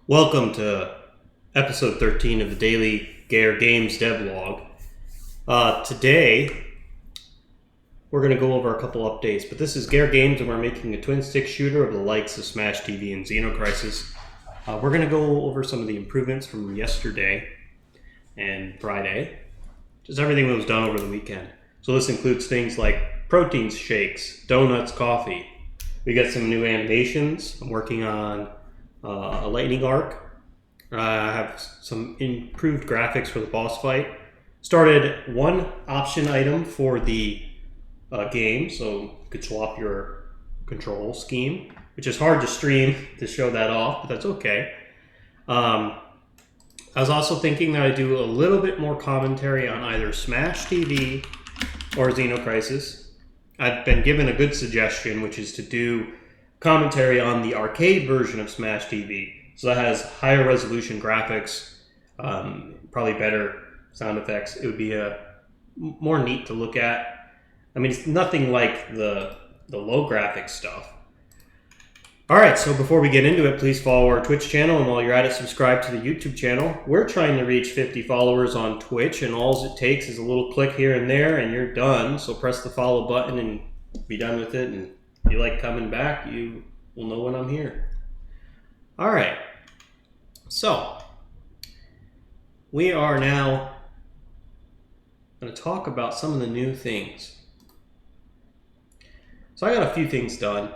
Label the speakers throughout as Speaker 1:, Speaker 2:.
Speaker 1: Welcome to episode 13 of the Daily Gare Games Devlog. Today, we're going to go over a couple updates, but this is Gare Games and we're making a twin-stick shooter of the likes of Smash TV and Xeno Crisis. We're going to go over some of the improvements from yesterday and Friday, just everything that was done over the weekend. So this includes things like protein shakes, donuts, coffee. We got some new animations. I'm working on a lightning arc. I have some improved graphics for the boss fight. Started one option item for the game, so you could swap your control scheme, which is hard to stream to show that off, but that's okay. I was also thinking that I do a little bit more commentary on either Smash TV or Xeno Crisis. I've been given a good suggestion, which is to do commentary on the arcade version of Smash TV. So that has higher resolution graphics, probably better sound effects. It would be more neat to look at. I mean, it's nothing like the low graphics stuff. All right, so before we get into it, please follow our Twitch channel, and while you're at it, subscribe to the YouTube channel. We're trying to reach 50 followers on Twitch, and all it takes is a little click here and there, and you're done. So press the follow button and be done with it. And if you like coming back, you will know when I'm here. All right, so we are now going to talk about some of the new things. So I got a few things done.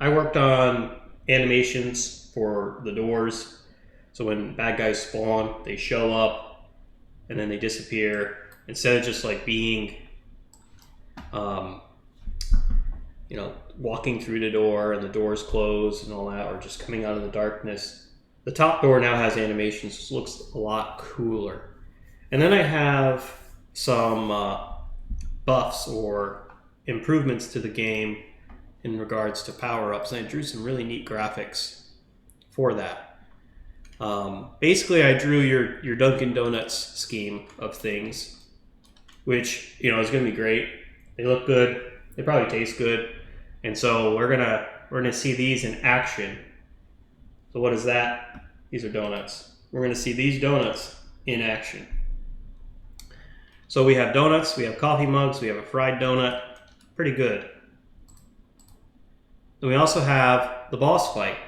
Speaker 1: I worked on animations for the doors. So when bad guys spawn, they show up and then they disappear. Instead of just like being, walking through the door and the doors close and all that, or just coming out of the darkness. The top door now has animations, so it looks a lot cooler. And then I have some buffs or improvements to the game in regards to power-ups, and I drew some really neat graphics for that. Basically, I drew your Dunkin' Donuts scheme of things, which is going to be great. They look good. They probably taste good, and so we're gonna see these in action. So what is that? These are donuts. We're gonna see these donuts in action. So we have donuts, we have coffee mugs, we have a fried donut. Pretty good. And we also have the boss fight.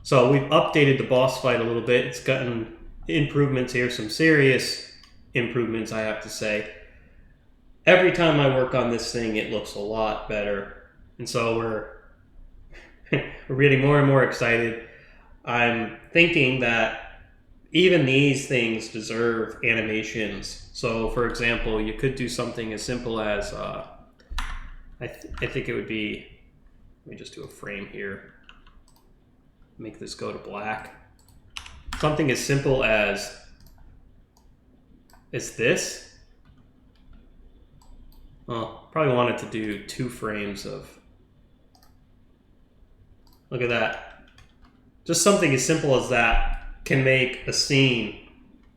Speaker 1: So we've updated the boss fight a little bit. It's gotten improvements here, some serious improvements, I have to say. Every time I work on this thing, it looks a lot better. And so we're getting more and more excited. I'm thinking that even these things deserve animations. So for example, you could do something as simple as, I think it would be, let me just do a frame here. Make this go to black. Something as simple as this. Oh, probably wanted to do 2 frames of, look at that. Just something as simple as that can make a scene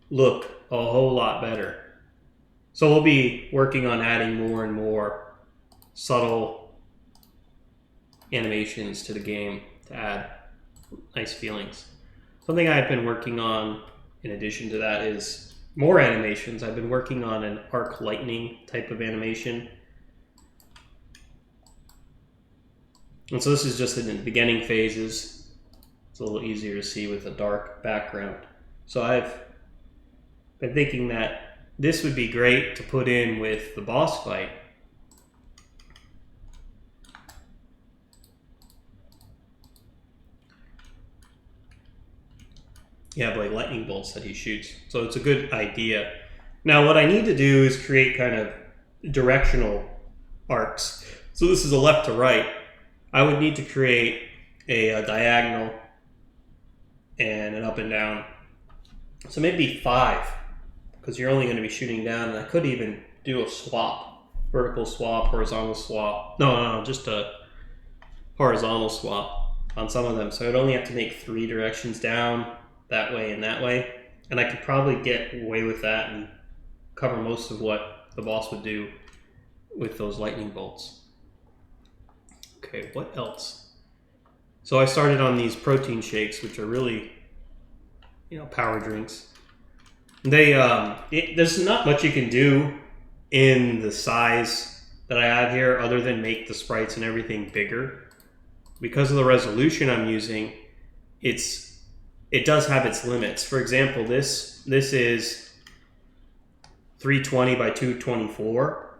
Speaker 1: look a whole lot better. So we'll be working on adding more and more subtle animations to the game to add nice feelings. Something I've been working on in addition to that is more animations. I've been working on an arc lightning type of animation. And so this is just in the beginning phases. It's a little easier to see with a dark background. So I've been thinking that this would be great to put in with the boss fight. You have like lightning bolts that he shoots. So it's a good idea. Now what I need to do is create kind of directional arcs. So this is a left to right. I would need to create a diagonal and an up and down. So maybe 5, because you're only going to be shooting down, and I could even do a swap. Vertical swap, horizontal swap. No, just a horizontal swap on some of them. So I'd only have to make 3 directions down, that way and that way, and I could probably get away with that and cover most of what the boss would do with those lightning bolts. Okay, what else? So I started on these protein shakes, which are really, power drinks. There's not much you can do in the size that I have here other than make the sprites and everything bigger. Because of the resolution I'm using, it does have its limits. For example, this is 320 by 224.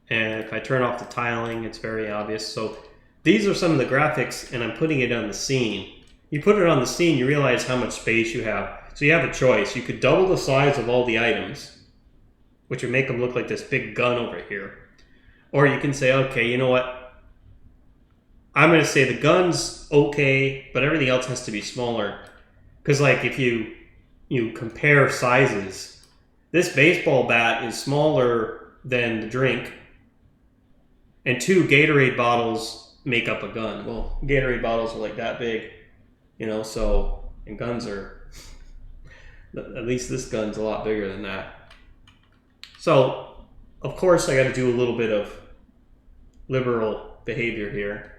Speaker 1: And if I turn off the tiling, it's very obvious. So these are some of the graphics, and I'm putting it on the scene. You put it on the scene, you realize how much space you have. So you have a choice. You could double the size of all the items, which would make them look like this big gun over here. Or you can say, okay, you know what? I'm going to say the gun's okay, but everything else has to be smaller. Because like if you compare sizes, this baseball bat is smaller than the drink. And 2 Gatorade bottles make up a gun. Well, Gatorade bottles are like that big, and guns are... At least this gun's a lot bigger than that. So, of course, I got to do a little bit of liberal behavior here.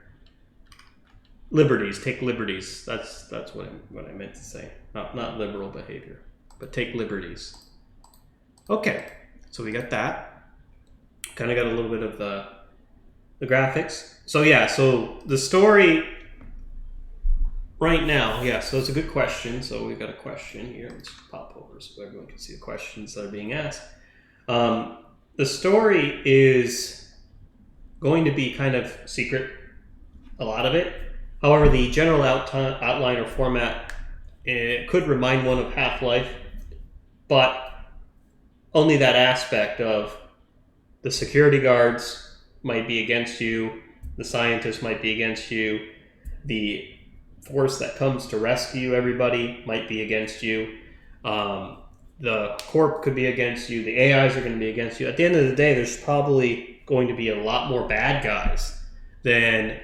Speaker 1: Liberties, take liberties. That's what I meant to say. Not liberal behavior, but take liberties. Okay, so we got that. Kind of got a little bit of the graphics. So yeah, so the story right now, so it's a good question. So we've got a question here. Let's pop over so everyone can see the questions that are being asked. The story is going to be kind of secret, a lot of it. However, the general outline or format, it could remind one of Half-Life, but only that aspect of the security guards might be against you, the scientists might be against you, the force that comes to rescue everybody might be against you, the corp could be against you, the AIs are going to be against you. At the end of the day, there's probably going to be a lot more bad guys than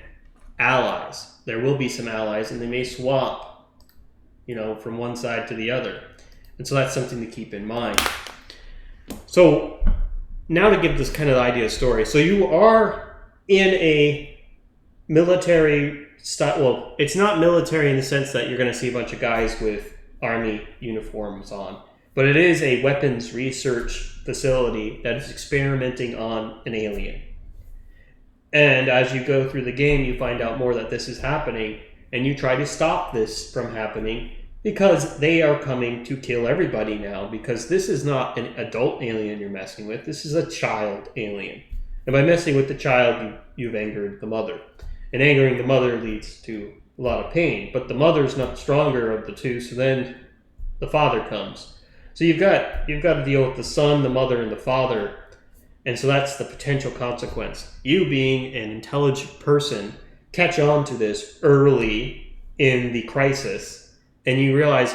Speaker 1: allies. There will be some allies, and they may swap, from one side to the other. And so that's something to keep in mind. So now to give this kind of idea of story. So you are in a military style. Well, it's not military in the sense that you're going to see a bunch of guys with army uniforms on. But it is a weapons research facility that is experimenting on an alien. And as you go through the game, you find out more that this is happening, and you try to stop this from happening because they are coming to kill everybody now, because this is not an adult alien you're messing with. This is a child alien. And by messing with the child, you've angered the mother. And angering the mother leads to a lot of pain. But the mother's not stronger of the two, so then the father comes. So you've got to deal with the son, the mother, and the father. And so that's the potential consequence. You, being an intelligent person, catch on to this early in the crisis, and you realize,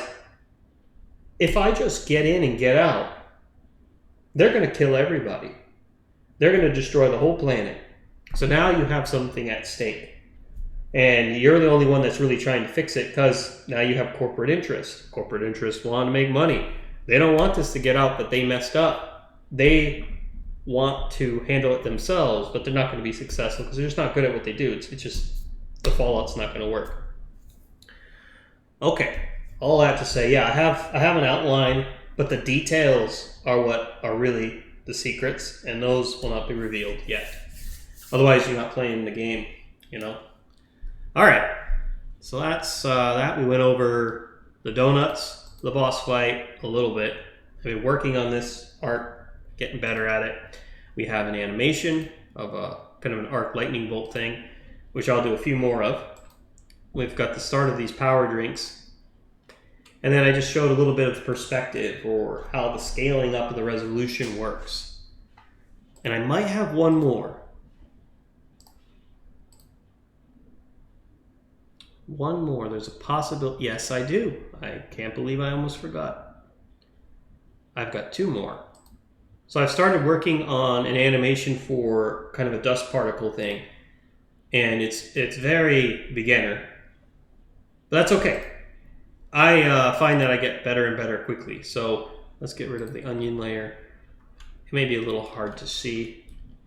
Speaker 1: if I just get in and get out, they're going to kill everybody. They're going to destroy the whole planet. So now you have something at stake. And you're the only one that's really trying to fix it, because now you have corporate interests. Corporate interests want to make money. They don't want this to get out that they messed up. They want to handle it themselves, but they're not going to be successful because they're just not good at what they do. It's just the fallout's not going to work. Okay, all that to say, I have an outline, but the details are what are really the secrets, and those will not be revealed yet. Otherwise, you're not playing the game, All right, so that's that. We went over the donuts, the boss fight a little bit. I've been working on this art, getting better at it. We have an animation of a kind of an arc lightning bolt thing, which I'll do a few more of. We've got the start of these power drinks. And then I just showed a little bit of perspective, or how the scaling up of the resolution works. And I might have one more. One more. There's a possibility. Yes, I do. I can't believe I almost forgot. I've got 2 more. So I've started working on an animation for kind of a dust particle thing. And it's very beginner. But that's okay. I find that I get better and better quickly. So let's get rid of the onion layer. It may be a little hard to see,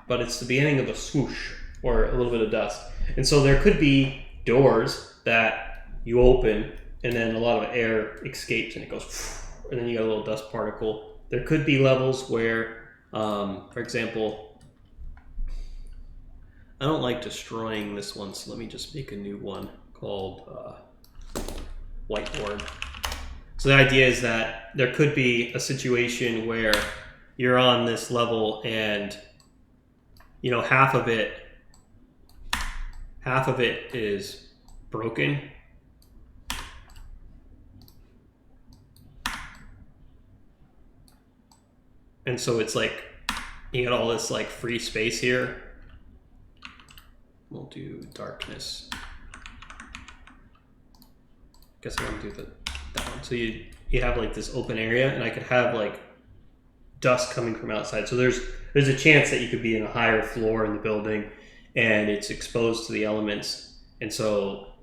Speaker 1: but it's the beginning of a swoosh, or a little bit of dust. And so there could be doors that you open and then a lot of air escapes and it goes, and then you got a little dust particle. There could be levels where, for example, I don't like destroying this one, so let me just make a new one called whiteboard. So the idea is that there could be a situation where you're on this level and, you know, half of it is broken. And so it's like, you got all this like free space here. We'll do darkness. Guess I want to do that one. So you have like this open area, and I could have like dust coming from outside. So there's a chance that you could be in a higher floor in the building, and it's exposed to the elements, and so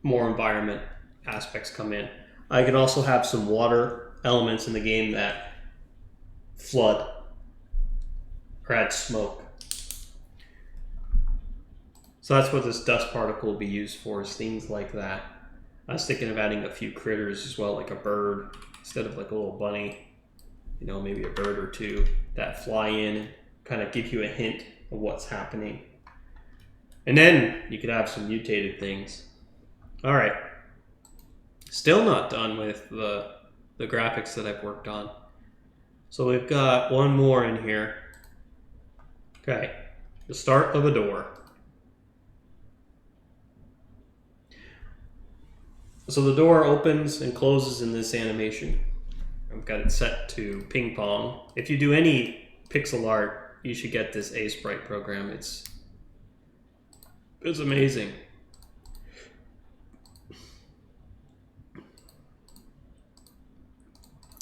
Speaker 1: more environment aspects come in. I can also have some water elements in the game that flood or add smoke. So that's what this dust particle will be used for, is things like that. I was thinking of adding a few critters as well, like a bird instead of like a little bunny. You know, maybe a bird or two that fly in and kind of give you a hint of what's happening. And then you could have some mutated things. All right. Still not done with the graphics that I've worked on. So we've got one more in here. Okay, the start of a door. So the door opens and closes in this animation. I've got it set to ping pong. If you do any pixel art, you should get this A-Sprite program. It's amazing.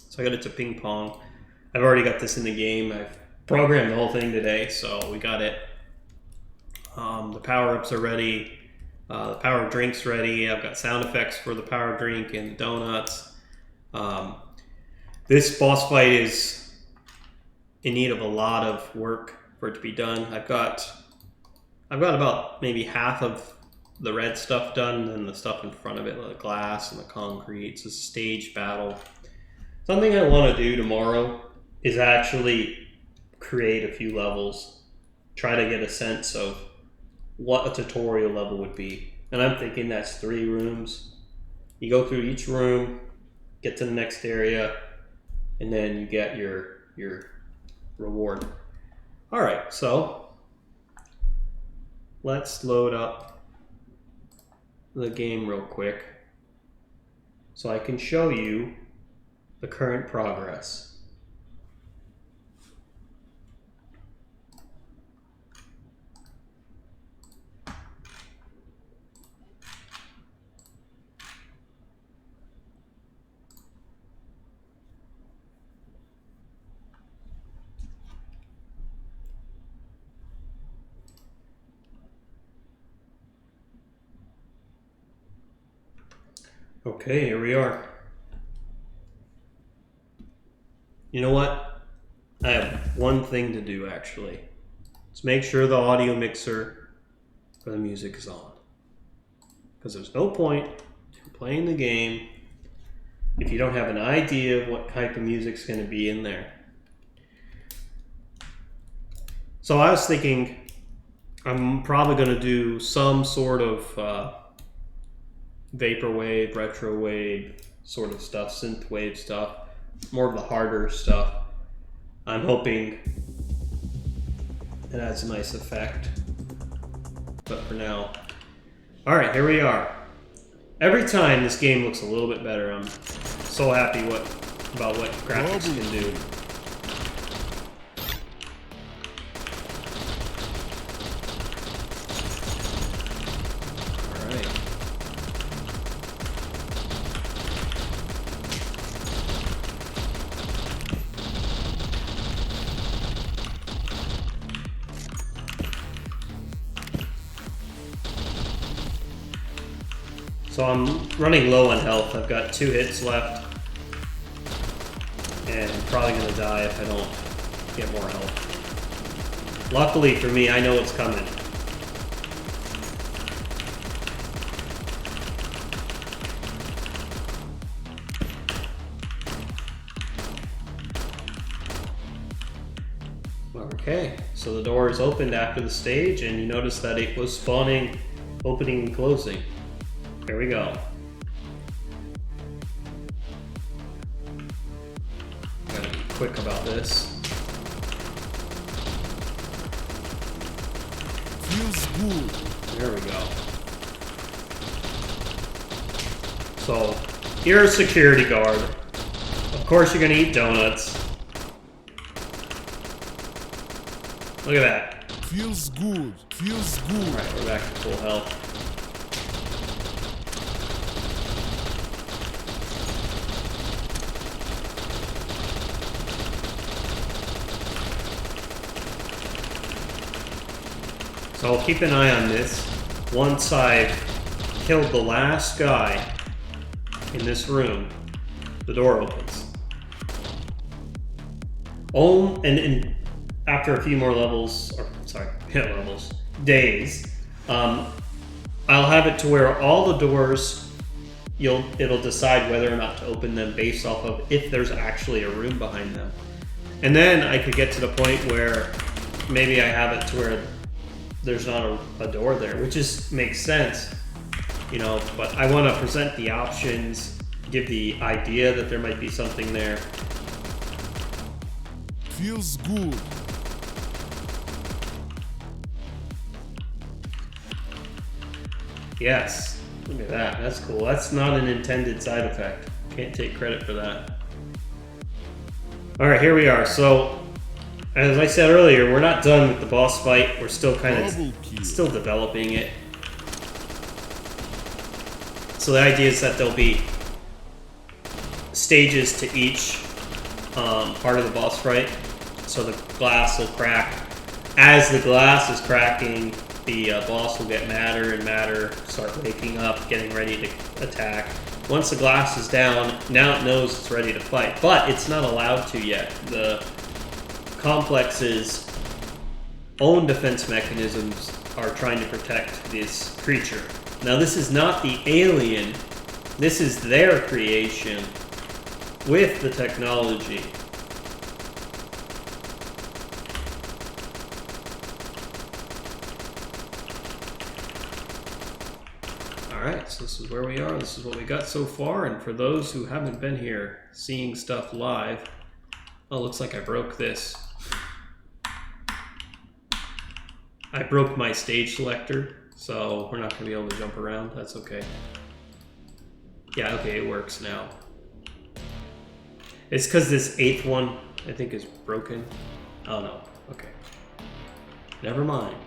Speaker 1: So I got it to ping pong. I've already got this in the game. I've programmed the whole thing today, so we got it. The power-ups are ready. The power drink's ready. I've got sound effects for the power drink and the donuts. This boss fight is in need of a lot of work for it to be done. I've got about maybe half of the red stuff done, and the stuff in front of it, like the glass and the concrete. It's a stage battle. Something I want to do tomorrow is actually create a few levels, try to get a sense of what a tutorial level would be. And I'm thinking that's 3 rooms. You go through each room, get to the next area, and then you get your reward. All right, so let's load up the game real quick so I can show you the current progress. Okay, here we are. You know what? I have one thing to do actually. Let's make sure the audio mixer for the music is on. Because there's no point in playing the game if you don't have an idea of what type of music's going to be in there. So I was thinking I'm probably going to do some sort of vaporwave, retrowave sort of stuff, synthwave stuff, more of the harder stuff. I'm hoping it adds a nice effect, but for now. All right, here we are. Every time this game looks a little bit better. I'm so happy about what graphics can do. So I'm running low on health. I've got 2 hits left, and I'm probably going to die if I don't get more health. Luckily for me, I know it's coming. Okay, so the door is opened after the stage, and you notice that it was spawning, opening and closing. Here we go. Gotta be quick about this.
Speaker 2: Feels good.
Speaker 1: There we go. So, you're a security guard. Of course you're gonna eat donuts. Look at that.
Speaker 2: Feels good. Feels good.
Speaker 1: Alright, we're back to full health. So I'll keep an eye on this. Once I've killed the last guy in this room, the door opens. Oh, and after a few more levels, or sorry, levels, days, I'll have it to where all the doors, it'll decide whether or not to open them based off of if there's actually a room behind them. And then I could get to the point where maybe I have it to where there's not a door there, which makes sense, you know, but I want to present the options, give the idea that there might be something there.
Speaker 2: Feels good.
Speaker 1: Yes, look at that, that's cool. That's not an intended side effect. Can't take credit for that. All right, here we are. So, as I said earlier, we're not done with the boss fight. We're still still developing it. So the idea is that there'll be stages to each part of the boss fight. So the glass will crack. As the glass is cracking, the boss will get madder and madder, start waking up, getting ready to attack. Once the glass is down, now it knows it's ready to fight, but it's not allowed to yet. The complex's own defense mechanisms are trying to protect this creature. Now this is not the alien, this is their creation with the technology. Alright, so this is where we are, this is what we got so far, and for those who haven't been here seeing stuff live, oh, looks like I broke this. I broke my stage selector, so we're not going to be able to jump around. That's okay. Yeah, okay, it works now. It's because this 8th one, I think, is broken. Oh, no. Okay. Never mind.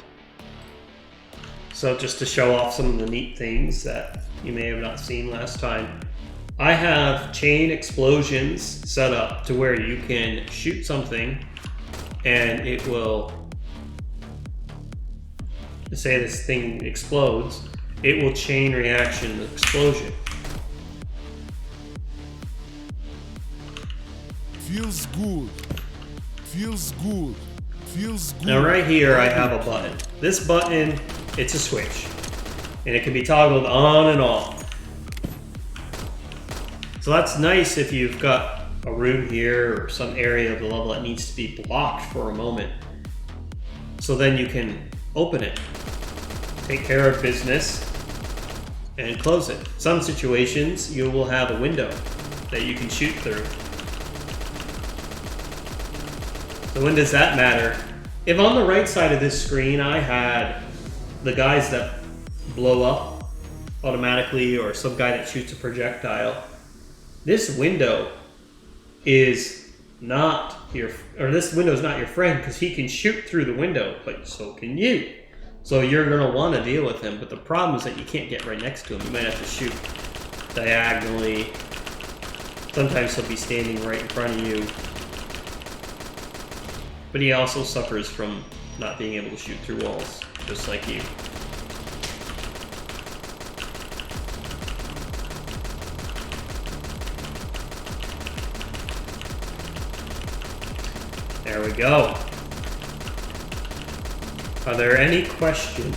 Speaker 1: So just to show off some of the neat things that you may have not seen last time, I have chain explosions set up to where you can shoot something and it will, say this thing explodes, it will chain reaction the explosion.
Speaker 2: Feels good. Feels good. Feels good.
Speaker 1: Now right here I have a button. This button, it's a switch. And it can be toggled on and off. So that's nice if you've got a room here or some area of the level that needs to be blocked for a moment. So then you can open it, take care of business, and close it. Some situations you will have a window that you can shoot through. So when does that matter? If on the right side of this screen I had the guys that blow up automatically or some guy that shoots a projectile, this window is not your, or this window is not your friend because he can shoot through the window, but so can you. So you're gonna want to deal with him, but the problem is that you can't get right next to him. You might have to shoot diagonally. Sometimes he'll be standing right in front of you. But he also suffers from not being able to shoot through walls, just like you. There we go. Are there any questions?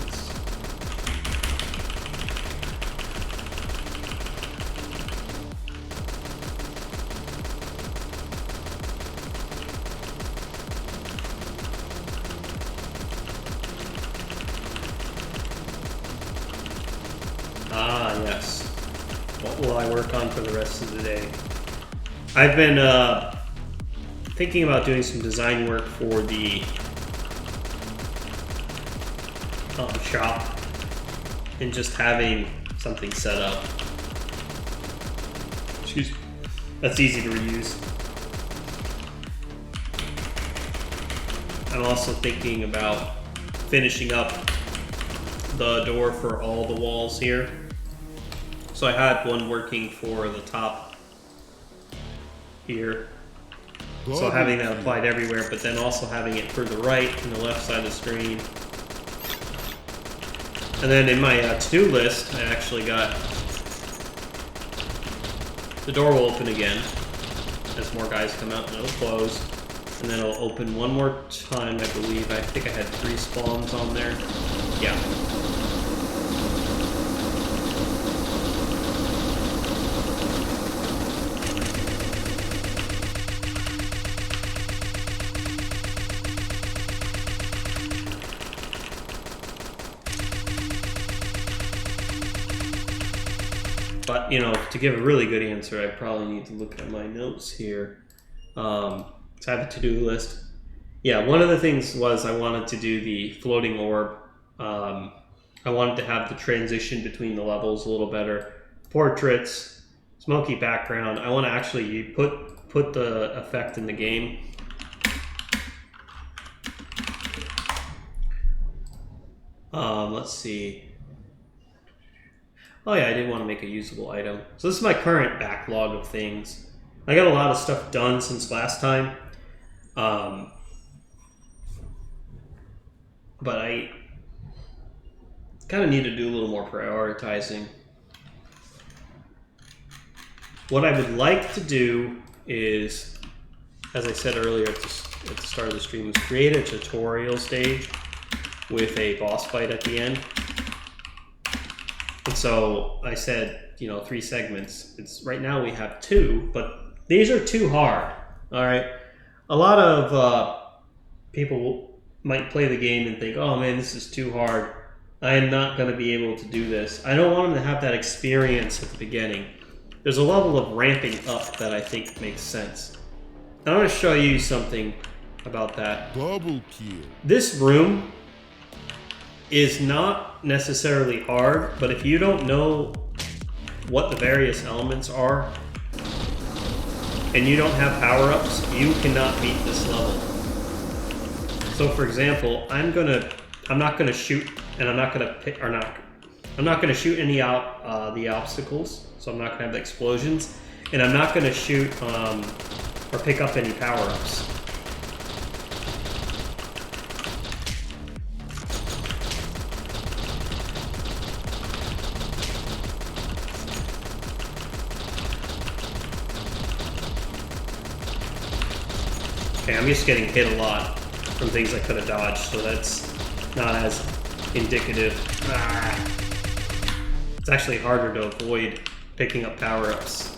Speaker 1: Ah, yes. What will I work on for the rest of the day? I've been thinking about doing some design work for the shop and just having something set up. Excuse me. That's easy to reuse. I'm also thinking about finishing up the door for all the walls here. So I had one working for the top here. So having that applied everywhere, but then also having it for the right and the left side of the screen. And then in my to-do list, I actually got the door will open again as more guys come out, and it'll close. And then it'll open one more time, I believe. I think I had 3 spawns on there. Yeah. But, you know, to give a really good answer, I probably need to look at my notes here. So I have a to-do list. Yeah, one of the things was I wanted to do the floating orb. I wanted to have the transition between the levels a little better. Portraits, smoky background. I want to actually put the effect in the game. Let's see. Oh yeah, I did want to make a usable item. So this is my current backlog of things. I got a lot of stuff done since last time. But I kind of need to do a little more prioritizing. What I would like to do is, as I said earlier at the start of the stream, is create a tutorial stage with a boss fight at the end. And so I said, you know, 3 segments. It's right now we have 2, but these are too hard. All right. A lot of people might play the game and think, oh man, this is too hard. I am not going to be able to do this. I don't want them to have that experience at the beginning. There's a level of ramping up that I think makes sense. I want to show you something about that.
Speaker 2: Double kill.
Speaker 1: This room is not necessarily hard, but if you don't know what the various elements are and you don't have power-ups, you cannot beat this level. So for example, I'm not gonna shoot, and I'm not gonna shoot any the obstacles, so I'm not gonna have the explosions, and I'm not gonna shoot or pick up any power-ups. Okay, I'm just getting hit a lot from things I could have dodged, so that's not as indicative. It's actually harder to avoid picking up power-ups.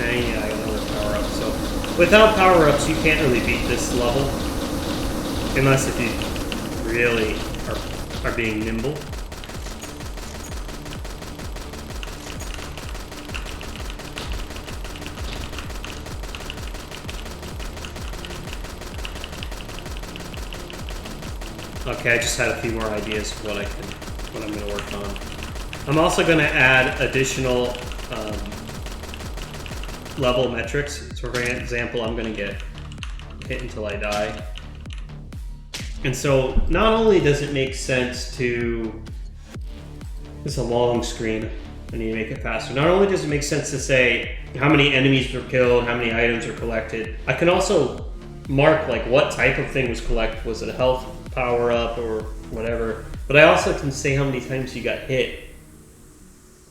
Speaker 1: And yeah, I got another power-up. So without power-ups, you can't really beat this level. Unless if you really are being nimble. Okay, I just had a few more ideas of what I'm going to work on. I'm also going to add additional level metrics. So for example, I'm going to get hit until I die. And so not only does it make sense to, it's a long screen, I need to make it faster. Not only does it make sense to say how many enemies were killed, how many items are collected, I can also mark like what type of thing was collected. Was it a health power up or whatever? But I also can say how many times you got hit.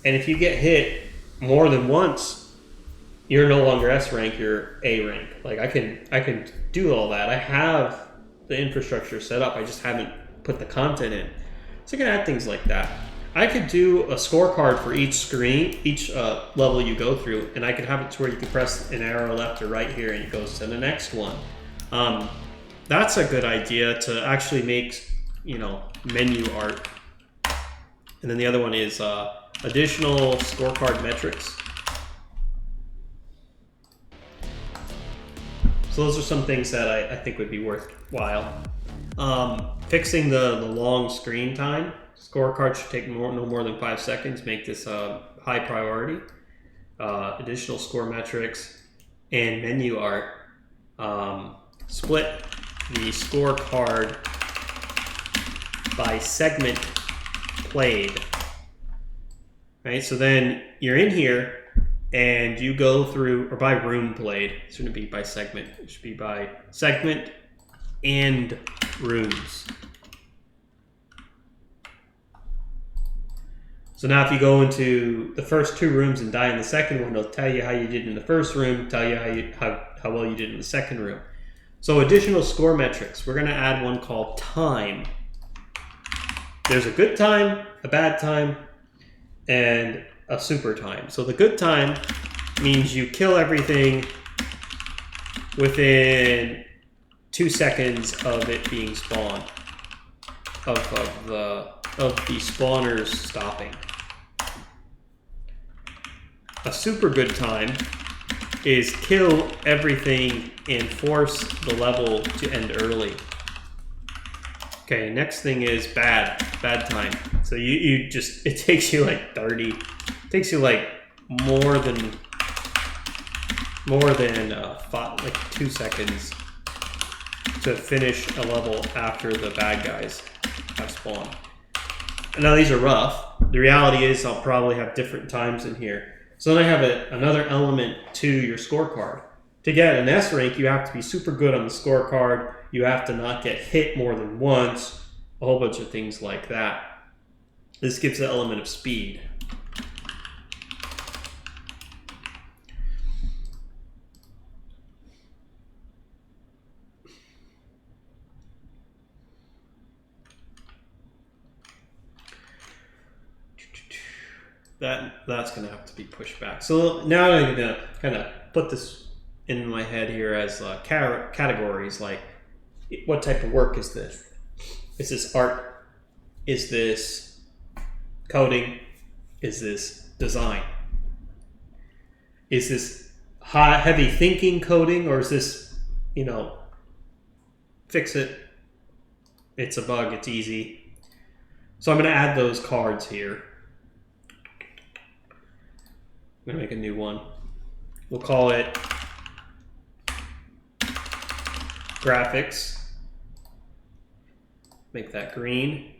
Speaker 1: And if you get hit more than once, you're no longer S rank, you're A rank. Like I can do all that. I have the infrastructure set up, I just haven't put the content in. So you can add things like that. I could do a scorecard for each screen, each level you go through, and I could have it to where you can press an arrow left or right here and it goes to the next one. That's a good idea to actually make, you know, menu art. And then the other one is additional scorecard metrics. So those are some things that I think would be worthwhile. Fixing the long screen time. Scorecard should take no more than 5 seconds. Make this a high priority. Additional score metrics and menu art. Split the scorecard by segment played. Right, so then you're in here and you go through, or by room played. It shouldn't be by segment. It should be by segment and rooms. So now if you go into the first 2 rooms and die in the second one, it'll tell you how you did in the first room, tell you how well you did in the second room. So additional score metrics. We're going to add one called time. There's a good time, a bad time, and a super time. So the good time means you kill everything within 2 seconds of it being spawned, of the spawners stopping. A super good time is kill everything and force the level to end early. Okay, next thing is bad time. So you just, it takes you like 30, it takes you like more than 2 seconds to finish a level after the bad guys have spawned. And now these are rough. The reality is I'll probably have different times in here. So then I have another element to your scorecard. To get an S rank, you have to be super good on the scorecard. You have to not get hit more than once. A whole bunch of things like that. This gives the element of speed. That's going to have to be pushed back. So now I'm going to kind of put this in my head here as categories, like what type of work is this? Is this art? Is this coding? Is this design? Is this heavy thinking coding, or is this, you know, fix it, it's a bug, it's easy. So I'm going to add those cards here. I'm going to make a new one. We'll call it graphics. Make that green.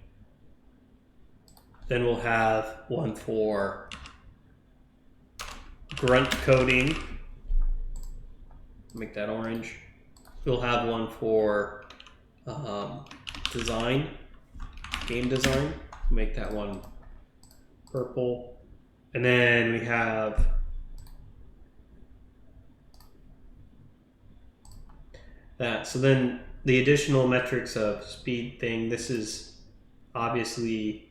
Speaker 1: Then we'll have one for grunt coding. Make that orange. We'll have one for design, game design. Make that one purple. And then we have that. So then the additional metrics of speed thing, this is obviously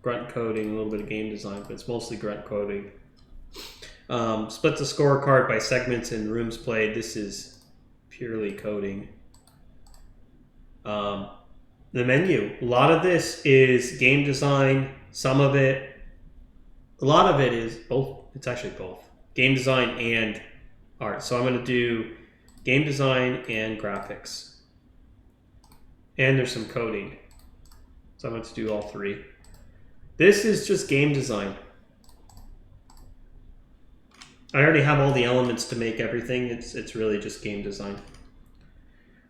Speaker 1: grunt coding, a little bit of game design, but it's mostly grunt coding. Split the scorecard by segments and rooms played. This is purely coding. The menu, a lot of this is game design. Some of it, a lot of it is both. It's actually both game design and art. So I'm going to do game design and graphics. And there's some coding. So I'm going to do all 3. This is just game design. I already have all the elements to make everything. It's really just game design.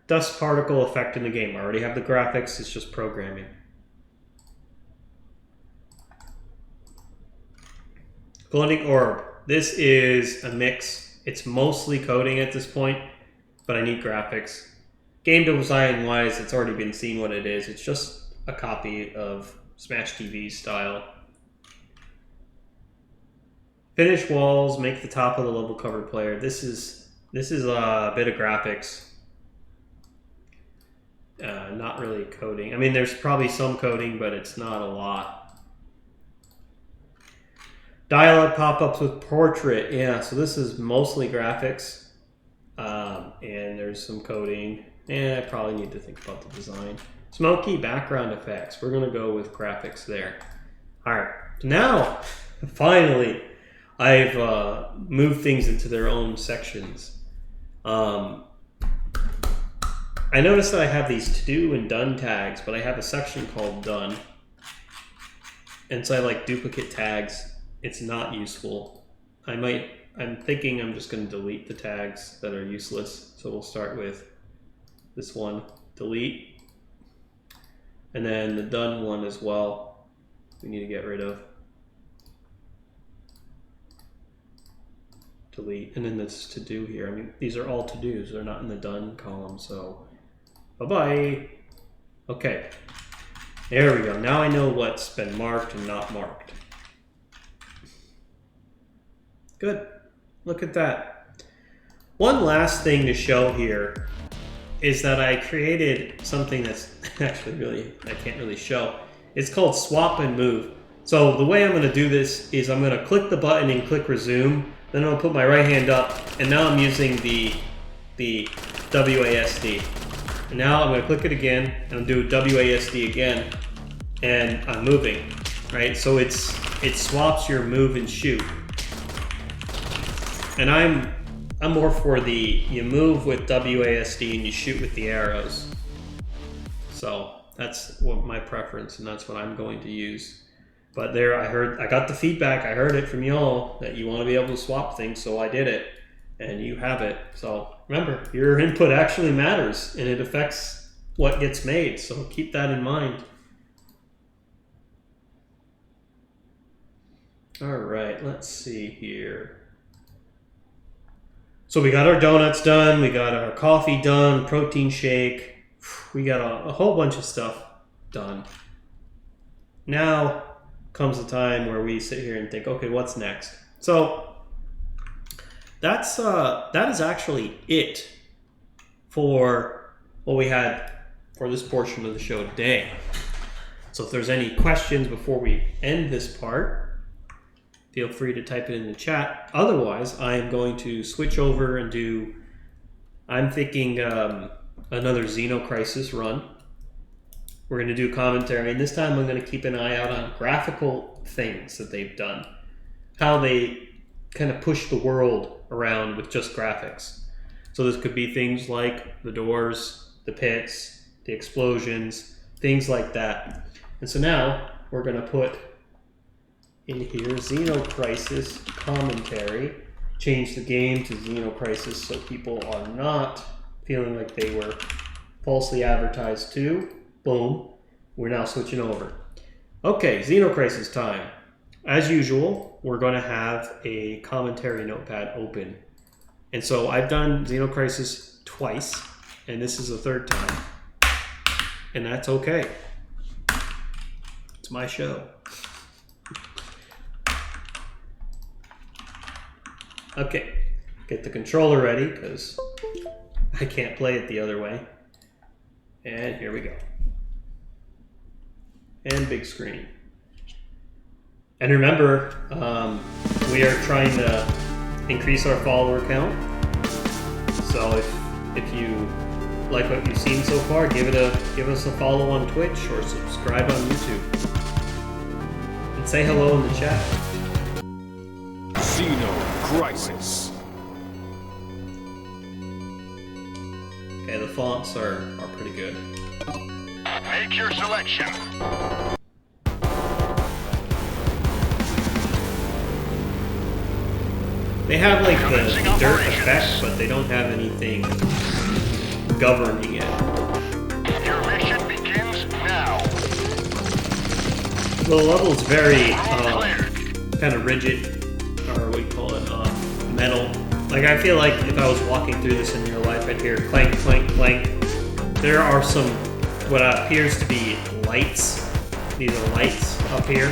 Speaker 1: Dust particle effect in the game. I already have the graphics. It's just programming. Floating orb. This is a mix. It's mostly coding at this point, but I need graphics. Game design wise, it's already been seen what it is. It's just a copy of Smash TV style. Finish walls, make the top of the level covered player. This is a bit of graphics. Not really coding. I mean, there's probably some coding, but it's not a lot. Dialog pop-ups with portrait. Yeah, so this is mostly graphics. And there's some coding. And I probably need to think about the design. Smoky background effects. We're going to go with graphics there. All right. Now, finally, I've moved things into their own sections. I noticed that I have these to-do and done tags, but I have a section called done. And so I like duplicate tags. It's not useful. I'm thinking I'm just going to delete the tags that are useless. So we'll start with this one, delete. And then the done one as well, we need to get rid of. Delete. And then this to do here. I mean, these are all to dos. They're not in the done column, so bye-bye. Okay. There we go. Now I know what's been marked and not marked. Good. Look at that. One last thing to show here is that I created something that's actually really, I can't really show. It's called swap and move. So the way I'm going to do this is I'm going to click the button and click resume. Then I'll put my right hand up, and now I'm using the WASD. And now I'm going to click it again, and I'll do WASD again, and I'm moving, right? So it swaps your move and shoot. And I'm more for the you move with WASD and you shoot with the arrows. So that's what my preference, and that's what I'm going to use. But there, I got the feedback. I heard it from y'all that you want to be able to swap things, so I did it, and you have it. So remember, your input actually matters, and it affects what gets made. So keep that in mind. All right, let's see here. So we got our donuts done. We got our coffee done. Protein shake. We got a whole bunch of stuff done. Now comes the time where we sit here and think, okay, what's next? So that is actually it for what we had for this portion of the show today. So if there's any questions before we end this part, feel free to type it in the chat. Otherwise, I am going to switch over and do, I'm thinking another Xeno Crisis run. We're going to do commentary, and this time I'm going to keep an eye out on graphical things that they've done. How they kind of push the world around with just graphics. So this could be things like the doors, the pits, the explosions, things like that. And so now we're going to put in here Xeno Crisis commentary. Change the game to Xeno Crisis so people are not feeling like they were falsely advertised to. Boom. We're now switching over. Okay, Xeno Crisis time. As usual, we're going to have a commentary notepad open. And so I've done Xeno Crisis twice, and this is the third time. And that's okay. It's my show. Okay, get the controller ready because I can't play it the other way. And here we go. And big screen. And remember, we are trying to increase our follower count. So if you like what you've seen so far, give us a follow on Twitch or subscribe on YouTube. And say hello in the chat.
Speaker 2: Xeno Crisis.
Speaker 1: Okay, the fonts are pretty good.
Speaker 3: Make your selection.
Speaker 1: They have like the dirt effect, but they don't have anything governing it.
Speaker 3: Your mission begins now.
Speaker 1: The level's very kind of rigid, or what do you call it, metal. Like I feel like if I was walking through this in real life, I'd hear clank, clank, clank. There are some what appears to be lights. These are lights up here.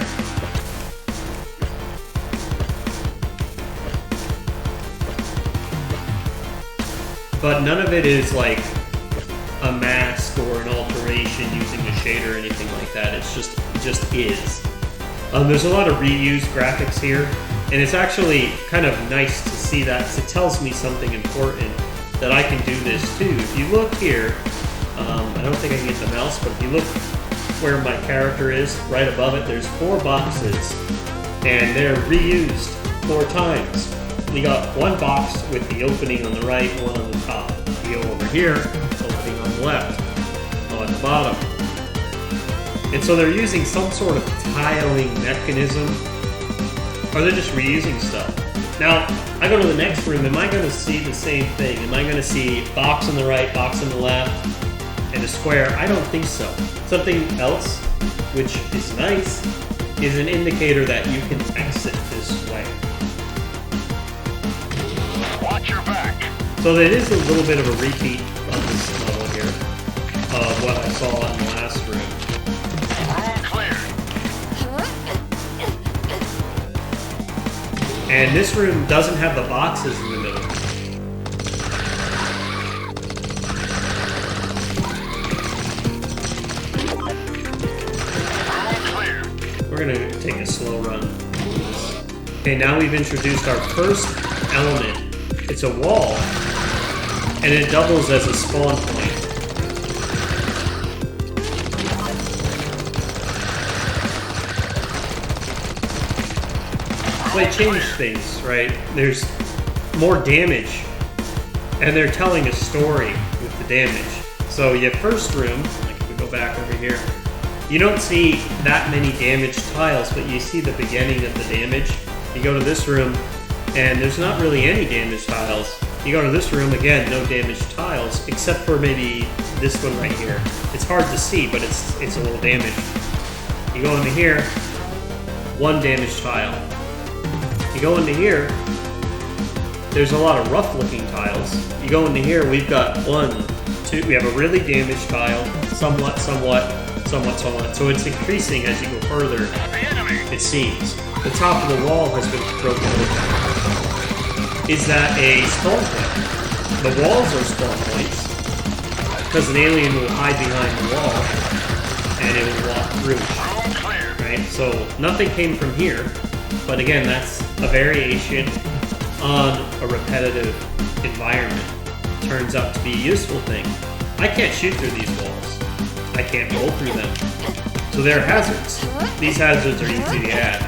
Speaker 1: But none of it is like a mask or an using a shader or anything like that. It just is. There's a lot of reused graphics here, and it's actually kind of nice to see that, because it tells me something important, that I can do this too. If you look here, I don't think I can get the mouse, but if you look where my character is, right above it, there's 4 boxes, and they're reused 4 times. You got one box with the opening on the right, one on the top. You go over here, opening on the left, one on the bottom. And so they're using some sort of tiling mechanism, or they're just reusing stuff. Now, I go to the next room, am I going to see the same thing? Am I going to see box on the right, box on the left, and a square? I don't think so. Something else, which is nice, is an indicator that you can exit this way.
Speaker 3: Watch your back.
Speaker 1: So that is a little bit of a repeat of this level here, of what I saw in the last room.
Speaker 3: Room clear.
Speaker 1: And this room doesn't have the boxes in the middle.
Speaker 3: Room clear.
Speaker 1: We're gonna take a slow run. Okay, now we've introduced our first element. It's a wall, and it doubles as a spawn point. So they changed things, right? There's more damage, and they're telling a story with the damage. So your first room, like if we go back over here, you don't see that many damaged tiles, but you see the beginning of the damage. You go to this room, and there's not really any damaged tiles. You go to this room, again, no damaged tiles, except for maybe this one right here. It's hard to see, but it's a little damaged. You go into here, 1 damaged tile. You go into here, there's a lot of rough-looking tiles. You go into here, we've got 1, 2, we have a really damaged tile, somewhat. So it's increasing as you go further,
Speaker 3: The enemy.
Speaker 1: it seems. The top of the wall has been broken open. Is that a spawn point? The walls are spawn points, because an alien will hide behind the wall, and it will walk through,
Speaker 3: Room clear.
Speaker 1: right? So nothing came from here, but again, that's a variation on a repetitive environment. Turns out to be a useful thing. I can't shoot through these walls. I can't roll through them. So they're hazards. These hazards are easy to add.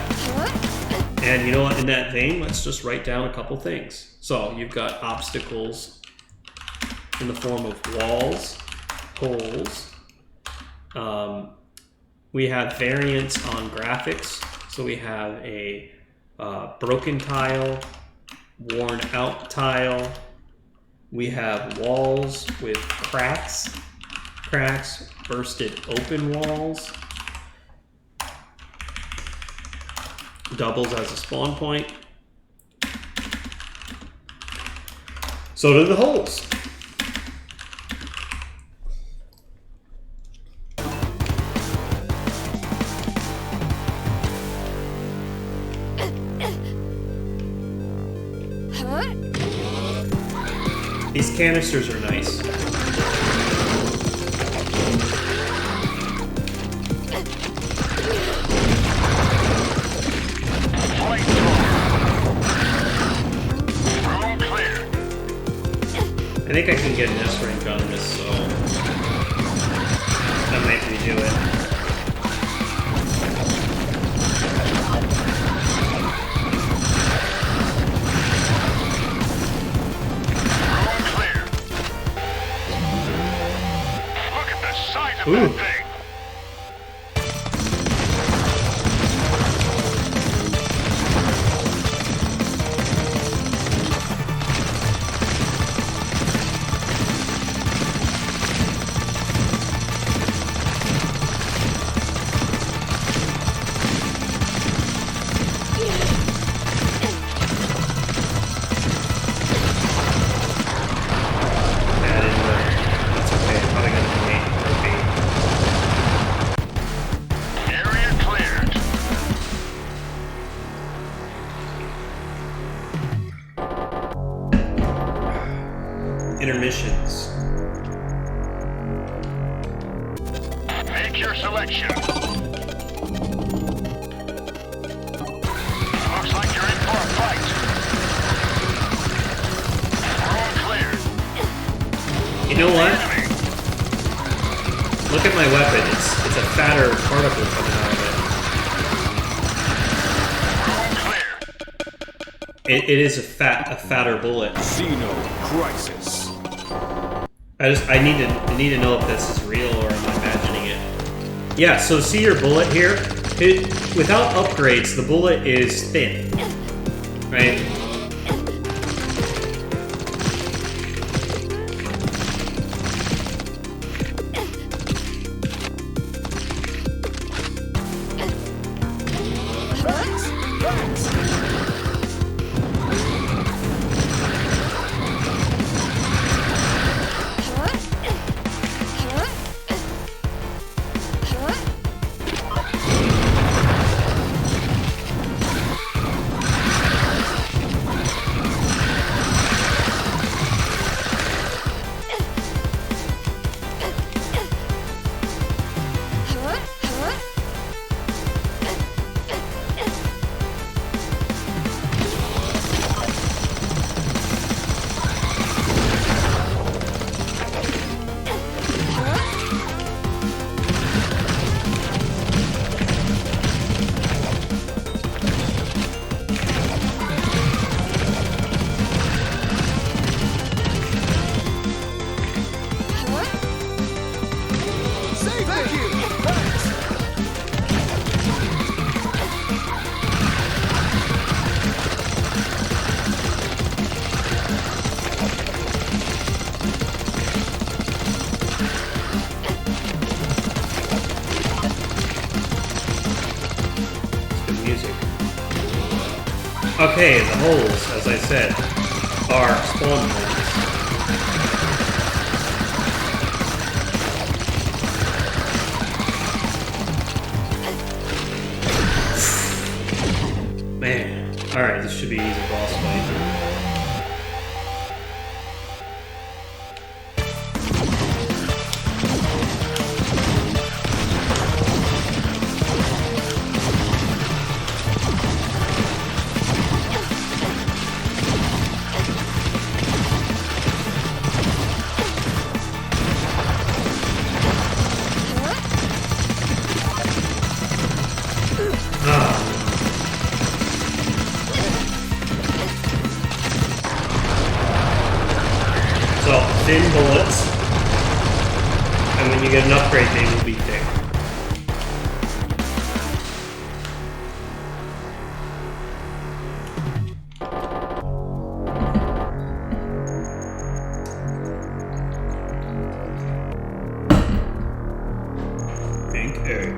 Speaker 1: And you know what, in that vein, let's just write down a couple things. So you've got obstacles in the form of walls, holes. We have variants on graphics. So we have a broken tile, worn out tile. We have walls with cracks, bursted open walls. Doubles as a spawn point. So do the holes. These canisters are nice. I think I can get an S rank on this, so that might redo it.
Speaker 3: Clear. Look at the size of
Speaker 1: Ooh.
Speaker 3: that thing. Intermissions.
Speaker 1: know what? Look at my weapon. It's a fatter particle coming out of it. It is a fatter bullet.
Speaker 2: Xeno Crisis.
Speaker 1: I need to know if this is real or am I imagining it. Yeah, so see your bullet here? Without upgrades, the bullet is thin, right? Okay, the holes, as I said, are spawn points. Man, alright, this should be easy boss fight. So, thin bullets, and when you get an upgrade, they will be thick. Pink egg.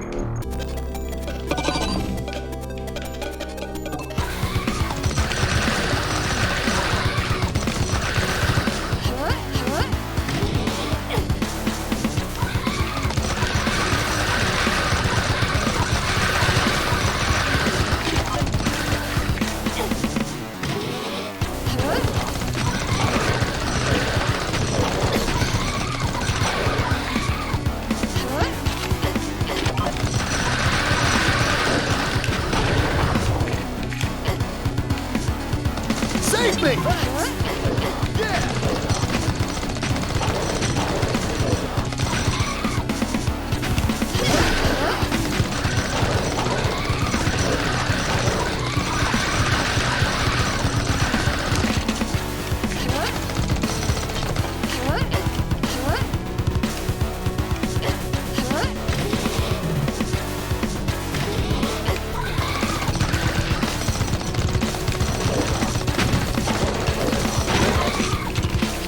Speaker 2: Save me!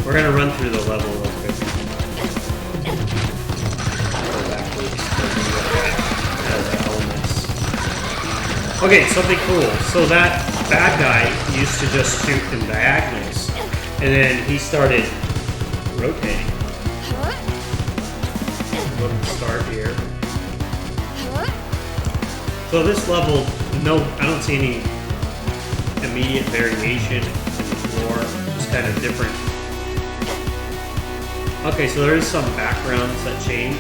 Speaker 1: We're gonna run through the level real quick. Go backwards. Okay, something cool. So that bad guy used to just shoot in diagonals, and then he started rotating. Go to the start here. So this level, no, I don't see any immediate variation in the floor, just kind of different. Okay, so there is some backgrounds that change.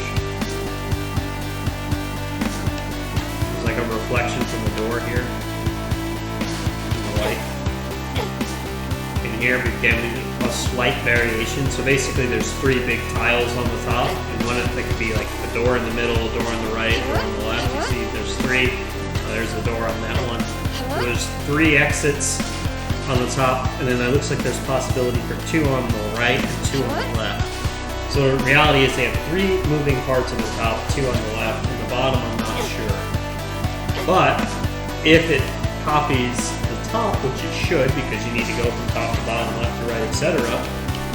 Speaker 1: There's like a reflection from the door here. In the light. In here, again, we plus slight variation. So basically there's 3 big tiles on the top, and one of them could be like a door in the middle, a door on the right, a door on the left. You see there's 3. There's the door on that one. So there's 3 exits on the top, and then it looks like there's possibility for 2 on the right and 2 on the left. So the reality is they have 3 moving parts on the top, 2 on the left, and the bottom I'm not sure. But if it copies the top, which it should, because you need to go from top to bottom, left to right, etc.,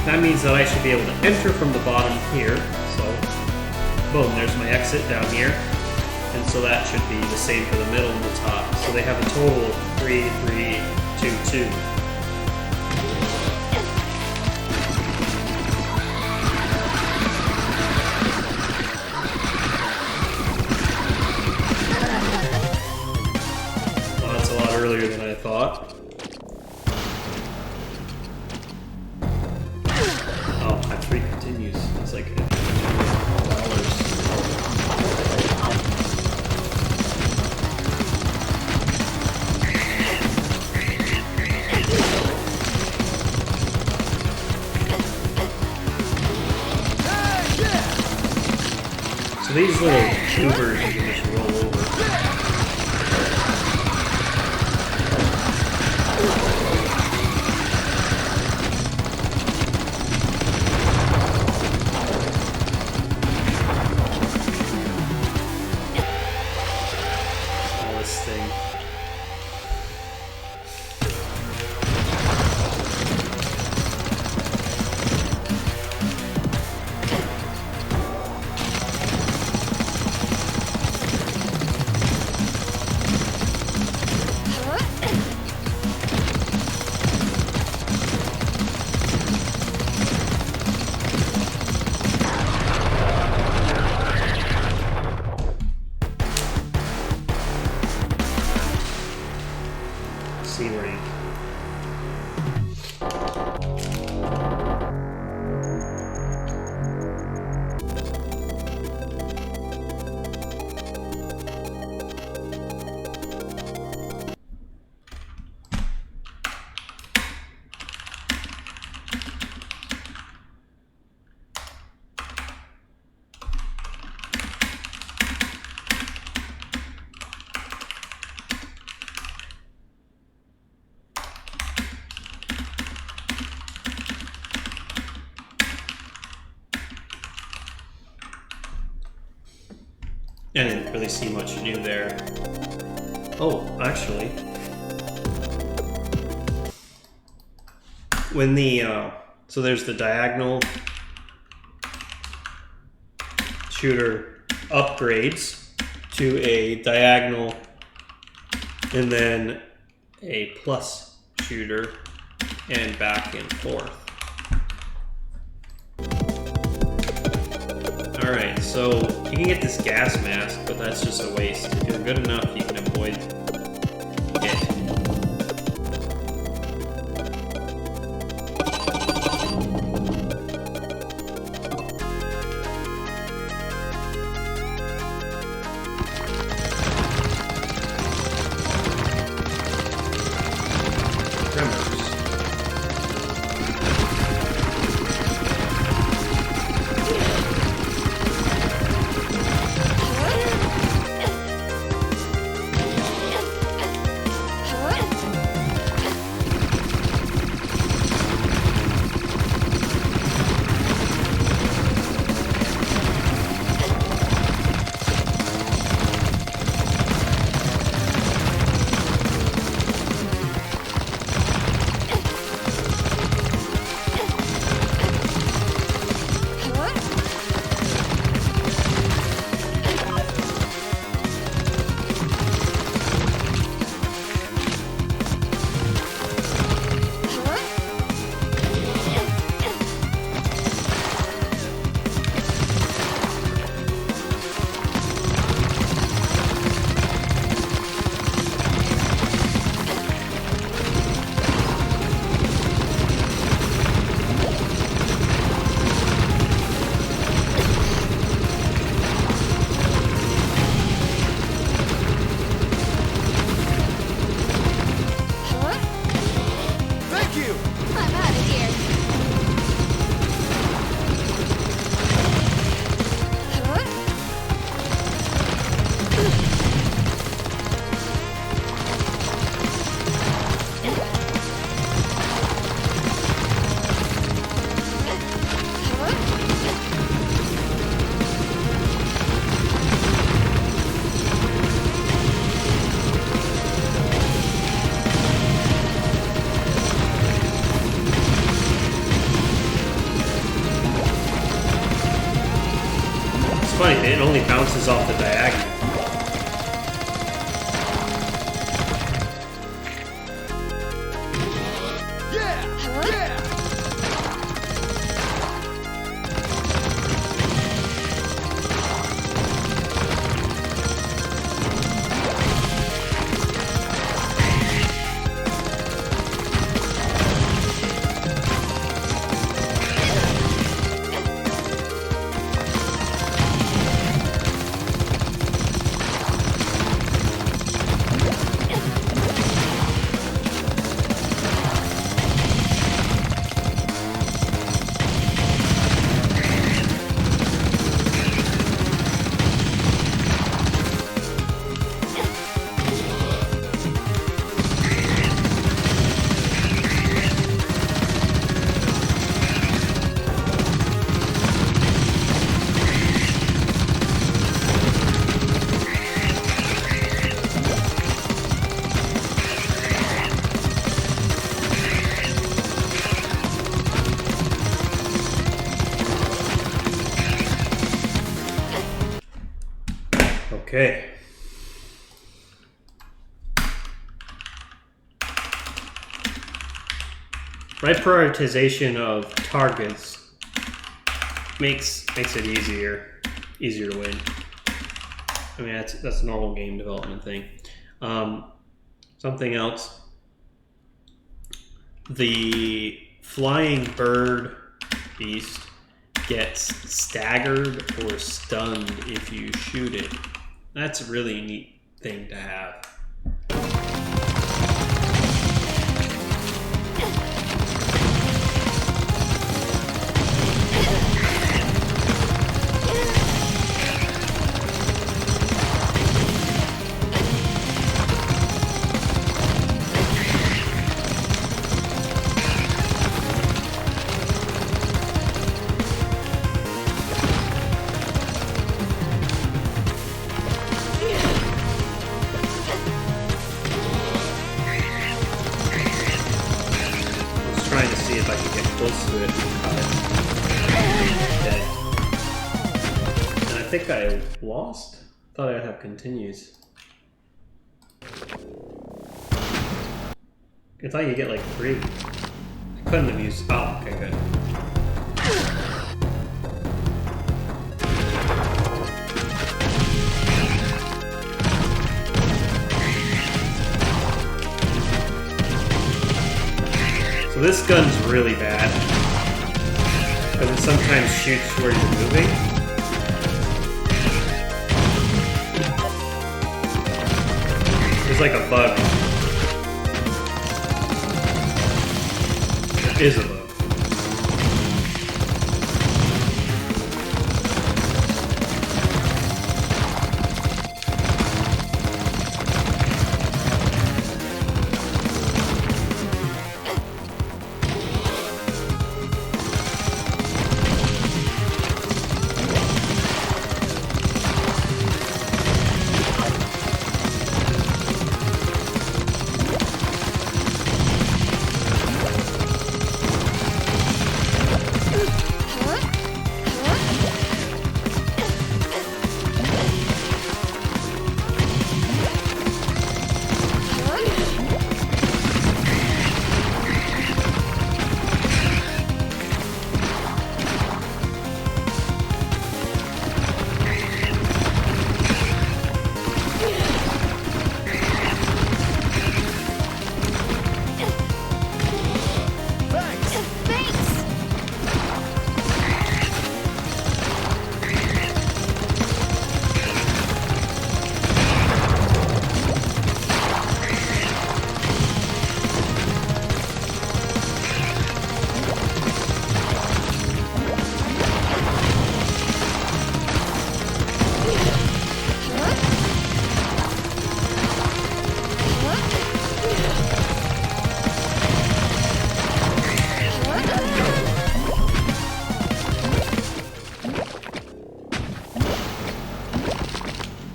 Speaker 1: that means that I should be able to enter from the bottom here. So, boom, there's my exit down here. And so that should be the same for the middle and the top. So they have a total of 3, 3, 2, 2. Well, that's a lot earlier than I thought. Oh, Act 3 continues. It's like $. So these little tubers you can just roll over. All this thing. C rank. I didn't really see much new there. Oh, actually, when the so there's the diagonal shooter upgrades to a diagonal and then a plus shooter and back and forth. Alright, so you can get this gas mask, but that's just a waste. If you're good enough, you can avoid it. it only bounces off the diagonal. Okay. Right prioritization of targets makes it easier to win. I mean, that's a normal game development thing. Something else. The flying bird beast gets staggered or stunned if you shoot it. That's a really neat thing to have. Trying to see if I can get close to it and cut it. Dead. And I think I lost? Thought I'd have continues. I thought you get like 3. I couldn't have used. Oh, okay, good. So this gun's really bad, because it sometimes shoots where you're moving. There's like a bug. There is a bug.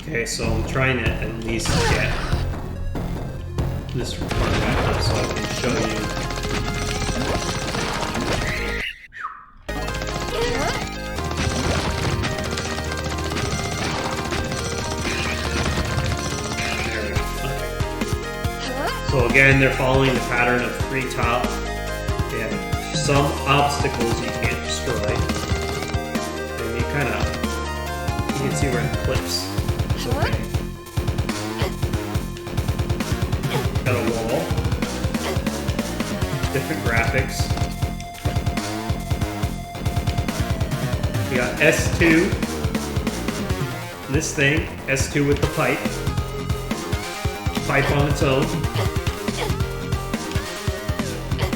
Speaker 1: Okay, so I'm trying to at least get this part back up so I can show you. So again, they're following the pattern of 3 top. They have some obstacles you can't destroy. And you can see where it clips. It's okay. Got a wall. Different graphics. We got S2. This thing, S2 with the pipe. Pipe on its own.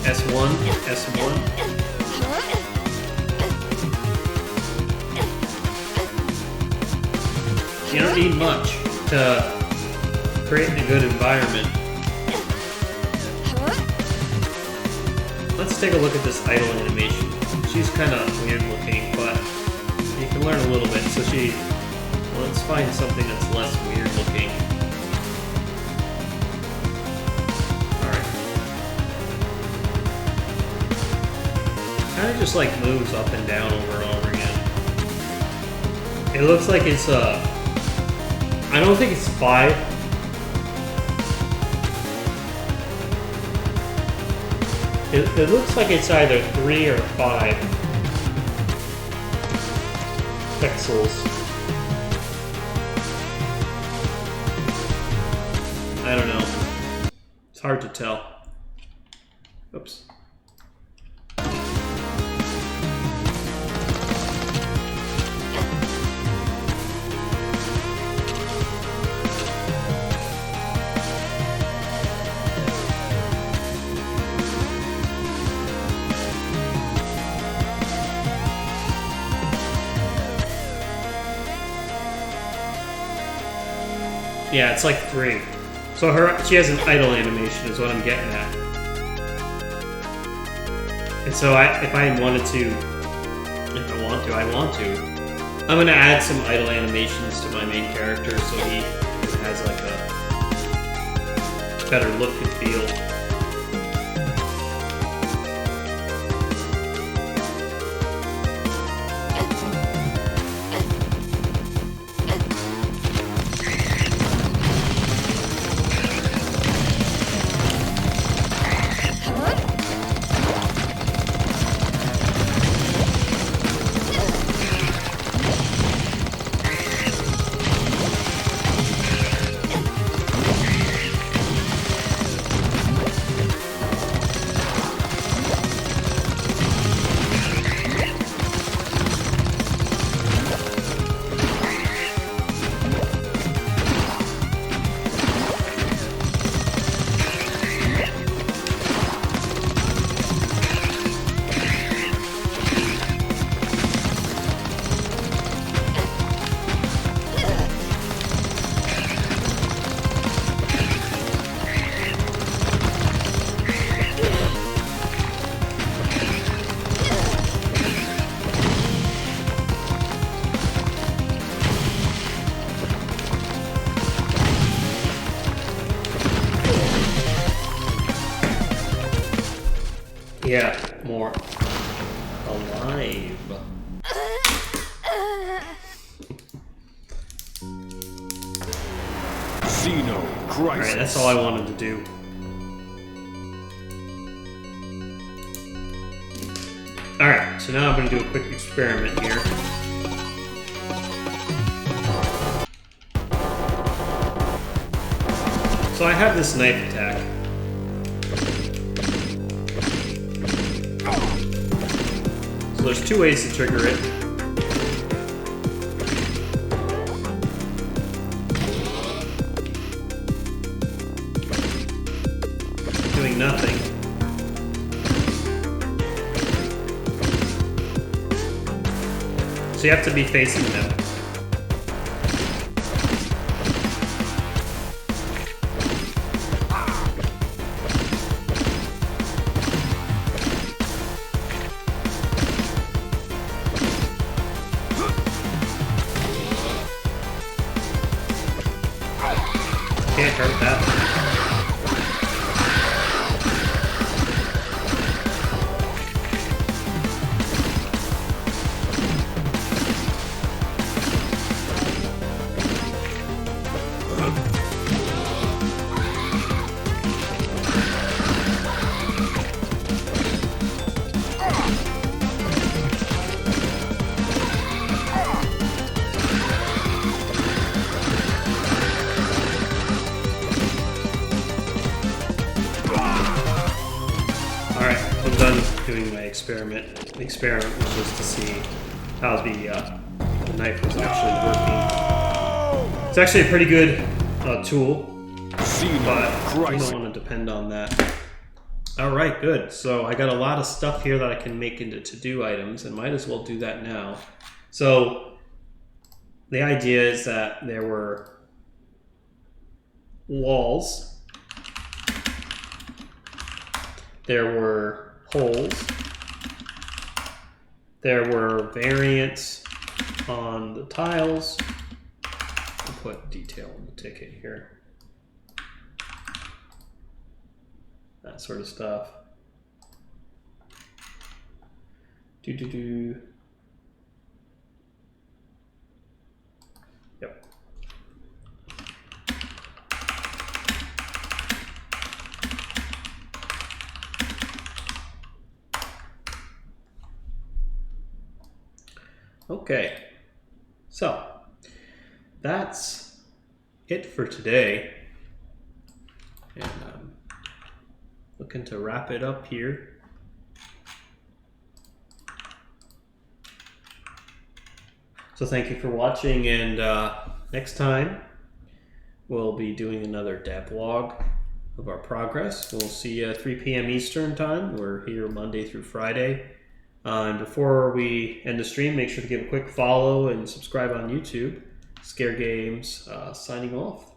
Speaker 1: S1, S1. You don't need much to create a good environment. Let's take a look at this idle animation. She's kind of weird looking, but you can learn a little bit. So let's find something that's less weird looking. Alright. Kind of just like moves up and down over and over again. It looks like it's I don't think it's 5. It looks like it's either 3 or 5 pixels. I don't know. It's hard to tell. Oops. Yeah, it's like 3. So she has an idle animation is what I'm getting at. And so if I want to. I'm gonna add some idle animations to my main character so he has like a better look and feel. Yeah, more alive.
Speaker 2: Xeno Crisis.
Speaker 1: Alright, that's all I wanted to do. Alright, so now I'm going to do a quick experiment here. So I have this knife attack. So there's 2 ways to trigger it. Doing nothing. So you have to be facing them. Can't hurt that. I'm done doing my experiment. The experiment was just to see how the knife was actually working. It's actually a pretty good tool,
Speaker 2: Xeno
Speaker 1: but you
Speaker 2: Crisis.
Speaker 1: don't want to depend on that. Alright, good. So I got a lot of stuff here that I can make into to-do items, and might as well do that now. So the idea is that there were walls, there were holes, there were variants on the tiles. I'll put detail in the ticket here. That sort of stuff. Yep. Okay. So that's it for today. And looking to wrap it up here. So thank you for watching, and next time we'll be doing another devlog of our progress. We'll see you at 3 p.m. Eastern time. We're here Monday through Friday. And before we end the stream, make sure to give a quick follow and subscribe on YouTube. Scare Games signing off.